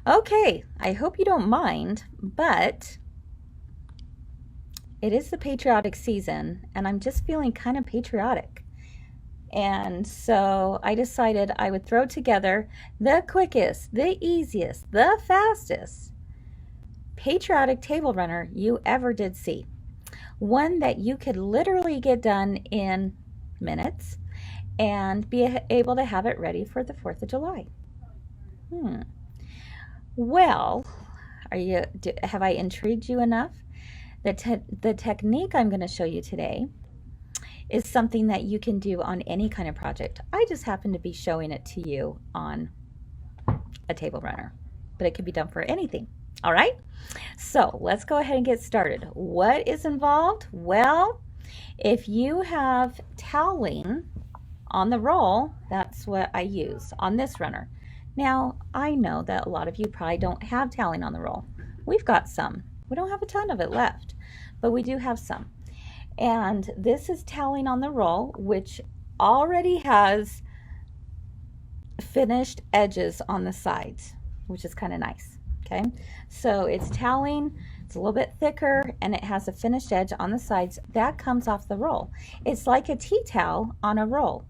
Okay, I hope you don't mind, but it is the patriotic season and I'm just feeling kind of patriotic. And so I decided I would throw together the quickest, the easiest, the fastest patriotic table runner you ever did see. One that you could literally get done in minutes and be able to have it ready for the 4th of July. Hmm. Well, have I intrigued you enough? The technique I'm going to show you today is something that you can do on any kind of project. I just happen to be showing it to you on a table runner, but it could be done for anything. All right, so let's go ahead and get started. What is involved? Well, if you have toweling on the roll, that's what I use on this runner. Now, I know that a lot of you probably don't have toweling on the roll. We've got some. We don't have a ton of it left, but we do have some. And this is toweling on the roll, which already has finished edges on the sides, which is kind of nice. Okay, so it's toweling, it's a little bit thicker, and it has a finished edge on the sides that comes off the roll. It's like a tea towel on a roll.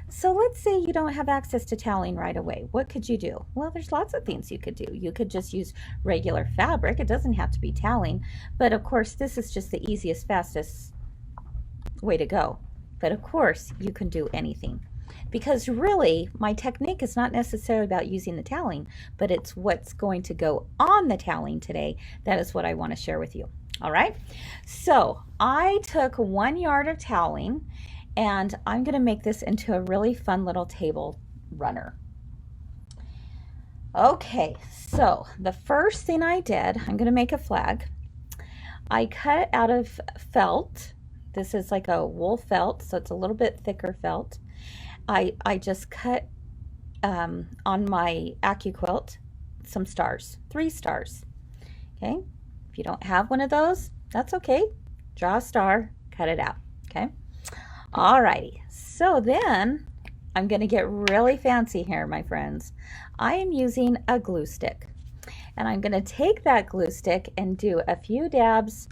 So let's say you don't have access to toweling right away. What could you do? Well, there's lots of things you could do. You could just use regular fabric. It doesn't have to be toweling, but of course this is just the easiest, fastest way to go. But of course you can do anything, because really my technique is not necessarily about using the toweling, but it's what's going to go on the toweling today. That is what I want to share with you. All right, so I took 1 yard of toweling and I'm going to make this into a really fun little table runner. Okay, so the first thing I did, I'm going to make a flag. I cut it out of felt. This is like a wool felt, so it's a little bit thicker felt. I just cut on my AccuQuilt some stars, 3 stars. Okay, if you don't have one of those, that's okay. Draw a star, cut it out. Okay, alrighty. So then I'm going to get really fancy here, my friends. I am using a glue stick, and I'm going to take that glue stick and do a few dabs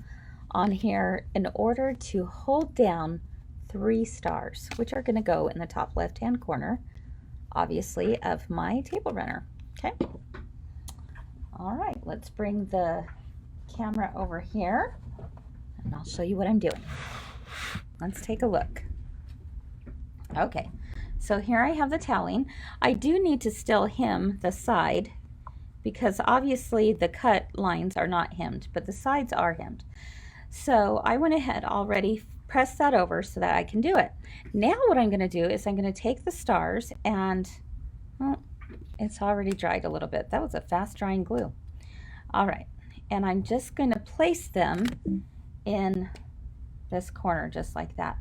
on here in order to hold down 3 stars, which are going to go in the top left hand corner, obviously, of my table runner. Okay, all right, let's bring the camera over here and I'll show you what I'm doing. Let's take a look. Okay, so here I have the toweling. I do need to still hem the side because obviously the cut lines are not hemmed, but the sides are hemmed. So I went ahead already, pressed that over so that I can do it. Now what I'm going to do is I'm going to take the stars and, well, it's already dried a little bit. That was a fast drying glue. All right, and I'm just going to place them in this corner just like that.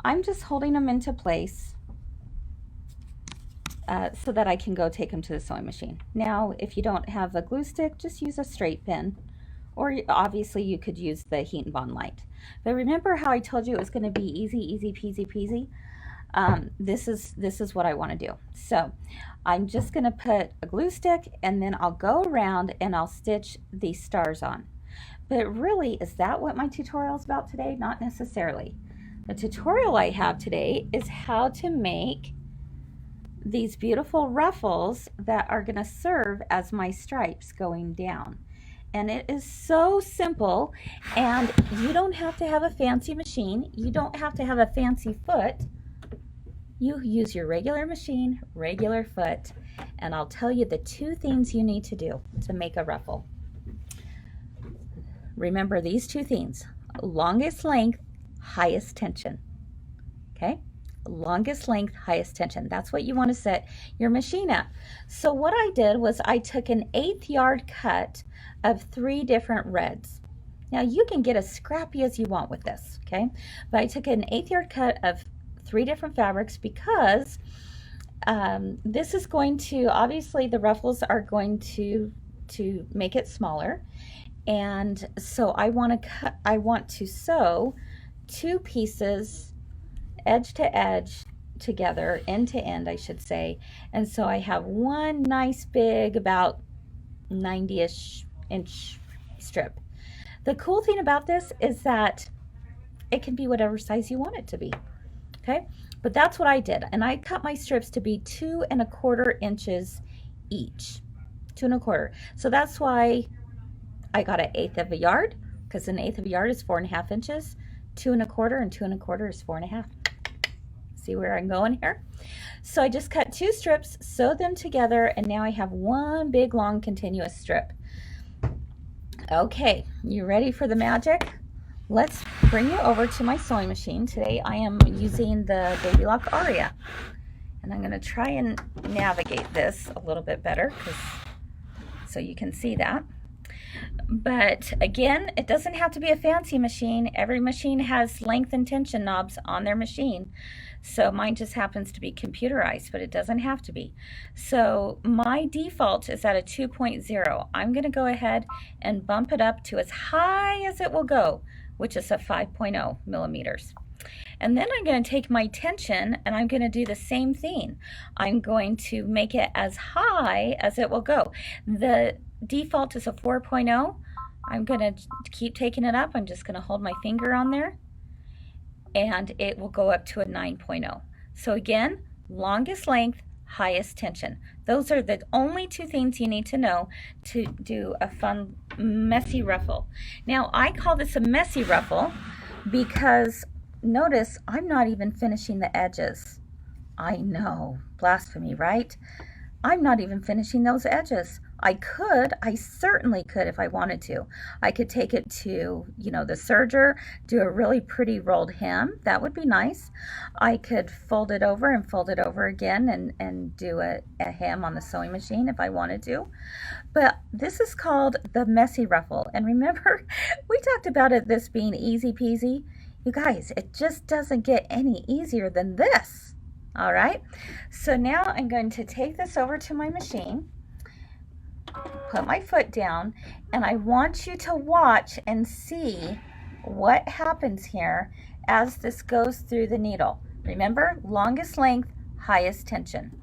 I'm just holding them into place so that I can go take them to the sewing machine. Now, if you don't have a glue stick, just use a straight pin. Or obviously you could use the Heat and Bond light. But remember how I told you it was going to be easy, easy peasy peasy? This is what I want to do. So I'm just going to put a glue stick and then I'll go around and I'll stitch these stars on. But really, is that what my tutorial is about today? Not necessarily. The tutorial I have today is how to make these beautiful ruffles that are going to serve as my stripes going down. And it is so simple, and you don't have to have a fancy machine. You don't have to have a fancy foot. You use your regular machine, regular foot, and I'll tell you the 2 things you need to do to make a ruffle. Remember these 2 things: longest length, highest tension. Okay? Longest length, highest tension. That's what you want to set your machine at. So what I did was I took an 1/8 yard cut of 3 different reds. Now you can get as scrappy as you want with this, okay? But I took an 1/8 yard cut of 3 different fabrics because this is going to, obviously the ruffles are going to make it smaller. And so I want to sew 2 pieces edge to edge together, end to end I should say. And so I have one nice big, about 90-ish inch strip. The cool thing about this is that it can be whatever size you want it to be. Okay, but that's what I did, and I cut my strips to be 2¼ inches each. 2¼ So that's why I got 1/8 of a yard, because 1/8 of a yard is 4½ inches. 2¼ and 2¼ is 4½. See where I'm going here? So I just cut 2 strips, sewed them together, and now I have one big long continuous strip. Okay, you ready for the magic? Let's bring you over to my sewing machine. Today I am using the Baby Lock Aria, and I'm going to try and navigate this a little bit better so you can see that. But again, it doesn't have to be a fancy machine. Every machine has length and tension knobs on their machine. So mine just happens to be computerized, but it doesn't have to be. So my default is at a 2.0. I'm going to go ahead and bump it up to as high as it will go, which is a 5.0 millimeters. And then I'm going to take my tension and I'm going to do the same thing. I'm going to make it as high as it will go. The default is a 4.0. I'm going to keep taking it up. I'm just going to hold my finger on there, and it will go up to a 9.0. So again, longest length, highest tension. Those are the only 2 things you need to know to do a fun, messy ruffle. Now, I call this a messy ruffle because notice I'm not even finishing the edges. I know, blasphemy, right? I'm not even finishing those edges. I certainly could if I wanted to. I could take it to, the serger, do a really pretty rolled hem. That would be nice. I could fold it over and fold it over again and do a hem on the sewing machine if I wanted to. But this is called the messy ruffle. And remember, we talked about this being easy peasy. You guys, it just doesn't get any easier than this. All right, so now I'm going to take this over to my machine, put my foot down, and I want you to watch and see what happens here as this goes through the needle. Remember, longest length, highest tension.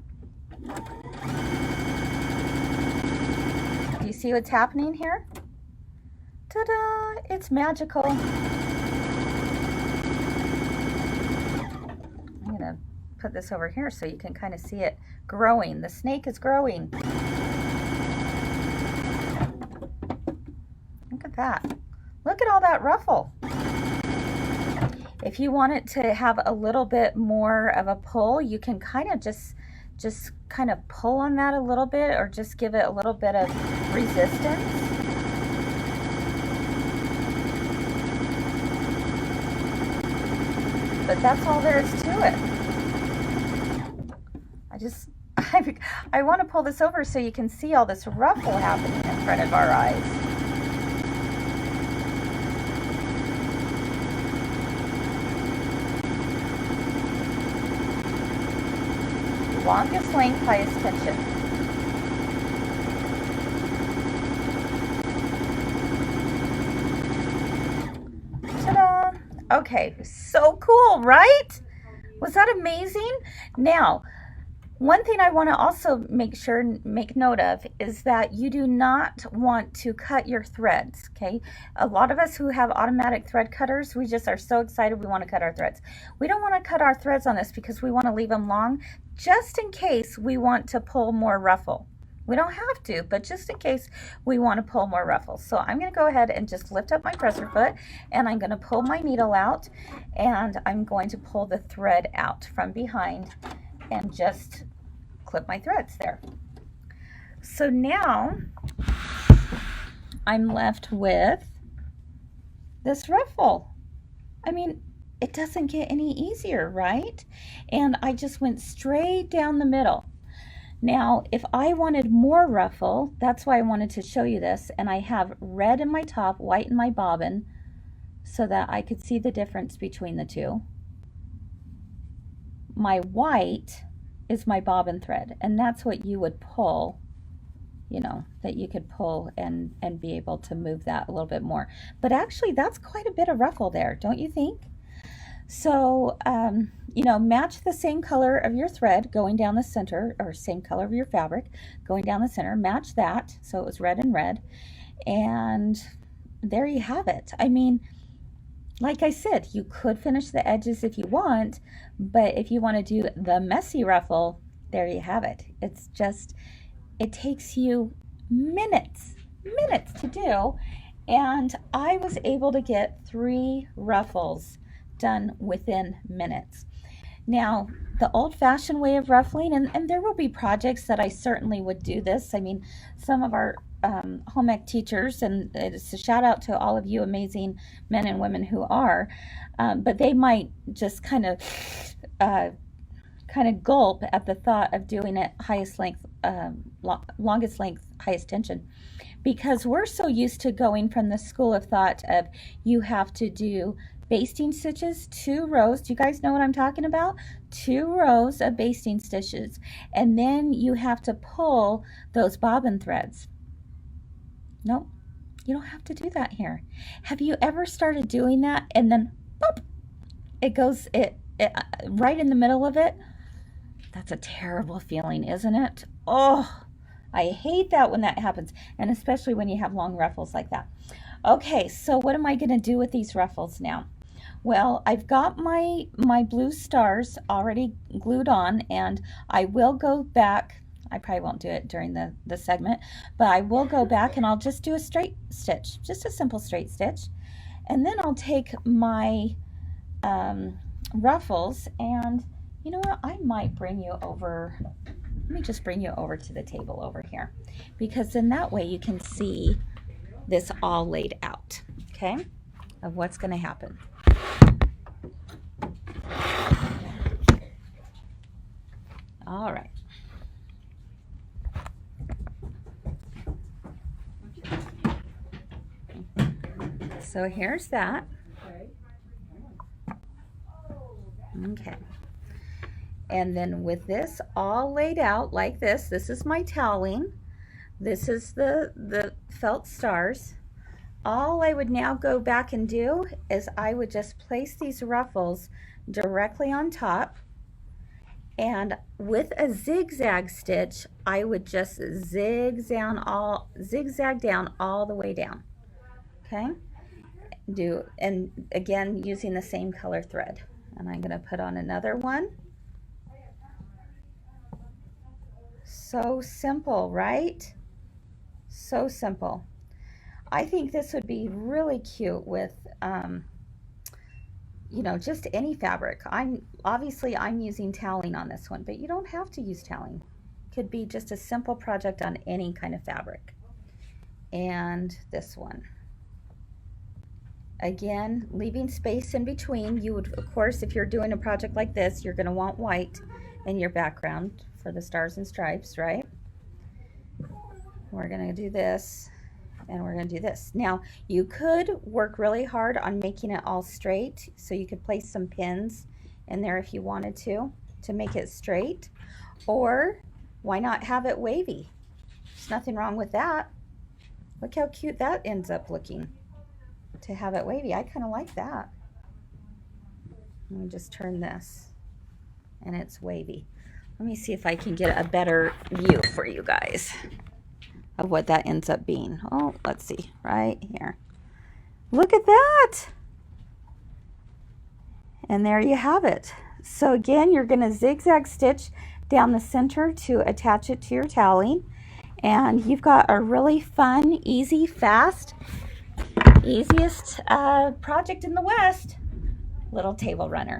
Do you see what's happening here? Ta-da! It's magical. I'm going to put this over here so you can kind of see it growing. The snake is growing. Look at that. Look at all that ruffle. If you want it to have a little bit more of a pull, you can kind of just kind of pull on that a little bit, or just give it a little bit of resistance. But that's all there is to it. I want to pull this over so you can see all this ruffle happening in front of our eyes. Longest length, highest tension. Ta-da! Okay, so cool, right? Was that amazing? Now, one thing I want to also make note of is that you do not want to cut your threads, okay? A lot of us who have automatic thread cutters, we just are so excited we want to cut our threads. We don't want to cut our threads on this because we want to leave them long, just in case we want to pull more ruffle. We don't have to, but just in case we want to pull more ruffles. So I'm going to go ahead and just lift up my presser foot, and I'm going to pull my needle out, and I'm going to pull the thread out from behind and just clip my threads there. So now I'm left with this ruffle. I mean, it doesn't get any easier, right? And I just went straight down the middle. Now, if I wanted more ruffle, that's why I wanted to show you this, and I have red in my top, white in my bobbin, so that I could see the difference between the two. My white is my bobbin thread, and that's what you would pull, that you could pull and be able to move that a little bit more. But actually, that's quite a bit of ruffle there, don't you think? So you know, match the same color of your thread going down the center, or same color of your fabric going down the center. Match that so it was red and red, and there you have it. I mean, like I said, you could finish the edges if you want, but if you want to do the messy ruffle, there you have it. It's just, it takes you minutes to do, and I was able to get 3 ruffles done within minutes. Now, the old-fashioned way of ruffling, and there will be projects that I certainly would do this. I mean, some of our home ec teachers, and it's a shout out to all of you amazing men and women who are, but they might just kind of gulp at the thought of doing it highest length, longest length, highest tension, because we're so used to going from the school of thought of you have to do basting stitches, 2 rows. Do you guys know what I'm talking about? 2 rows of basting stitches, and then you have to pull those bobbin threads. No, you don't have to do that here. Have you ever started doing that and then boop, it goes right in the middle of it? That's a terrible feeling, isn't it? Oh, I hate that when that happens, and especially when you have long ruffles like that. Okay, so what am I going to do with these ruffles now? Well, I've got my blue stars already glued on, and I will go back. I probably won't do it during the segment, but I will go back and I'll just do a straight stitch, just a simple straight stitch. And then I'll take my ruffles, and you know what? I might bring you over. Let me just bring you over to the table over here, because then that way you can see this all laid out, okay, of what's going to happen. All right. So here's that. Okay. And then with this all laid out like this is my toweling. This is the felt stars. All I would now go back and do is I would just place these ruffles directly on top, and with a zigzag stitch I would just zigzag down all the way down. Okay, and again using the same color thread, and I'm going to put on another one. So simple, right? So simple. I think this would be really cute with you know, just any fabric. I'm using toweling on this one, but you don't have to use toweling. Could be just a simple project on any kind of fabric. And this one, again, leaving space in between. You would, of course, if you're doing a project like this, you're going to want white in your background for the stars and stripes, right? We're going to do this, and we're going to do this. Now, you could work really hard on making it all straight, so you could place some pins in there if you wanted to make it straight, or why not have it wavy? There's nothing wrong with that. Look how cute that ends up looking, to have it wavy. I kind of like that. Let me just turn this, and it's wavy. Let me see if I can get a better view for you guys of what that ends up being. Oh, let's see, right here. Look at that. And there you have it. So again, you're going to zigzag stitch down the center to attach it to your toweling. And you've got a really fun, easy, fast, easiest project in the West, little table runner.